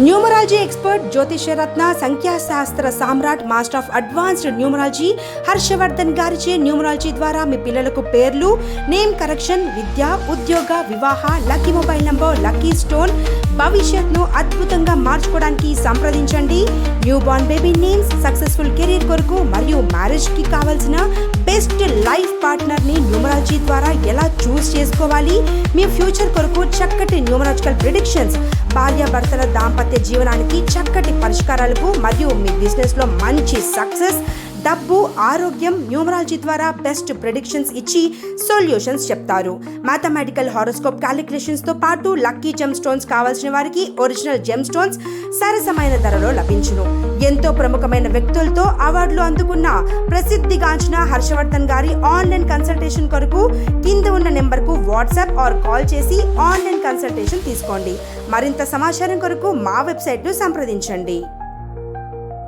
Numerology expert, జ్యోతిష రత్న, సంఖ్యాశాస్త్ర సామ్రాట్, master of advanced numerology Harshavardhan గారిచే న్యూమరాలజీ ద్వారా మీ పిల్లలకు పేర్లు, నేమ్ కరెక్షన్, విద్య, ఉద్యోగ, వివాహ, lucky mobile number, lucky stone, భవిష్యత్తును అద్భుతంగా మార్చుకోవడానికి సంప్రదించండి. New born baby names, successful career కొరకు మరియు మ్యారేజ్ కి కావాల్సిన బెస్ట్ లైఫ్ పార్ట్నర్ ని న్యూమరాలజీ ద్వారా ఎలా చూస్ చేసుకోవాలి, మీ ఫ్యూచర్ కొరకు చక్కటి న్యూమరాలజికల్ ప్రిడిక్షన్స్, భార్యాభర్తల దాంపత్య జీవనానికి చక్కటి పరిష్కారాలకు మరియు మీ బిజినెస్ లో మంచి సక్సెస్, డబ్బు, ఆరోగ్యం, న్యూమరాలజీ ద్వారా బెస్ట్ ప్రిడిక్షన్స్ ఇచ్చి సొల్యూషన్స్ చెప్తారు. మ్యాథమెటికల్ హారోస్కోప్ క్యాలిక్యులేషన్స్ తో పాటు లక్కీ జెమ్ స్టోన్స్ కావాల్సిన వారికి ఒరిజినల్ జెమ్ స్టోన్స్ సరసమైన ధరలో లభించును. ఎంతో ప్రముఖమైన వ్యక్తులతో అవార్డులు అందుకున్న ప్రసిద్ధిగాంచిన హర్షవర్ధన్ గారి ఆన్లైన్ కన్సల్టేషన్ కొరకు కింద ఉన్న నెంబర్కు వాట్సాప్ ఆర్ కాల్ చేసి ఆన్లైన్ కన్సల్టేషన్ తీసుకోండి. మరింత సమాచారం కొరకు మా వెబ్సైట్ను సంప్రదించండి.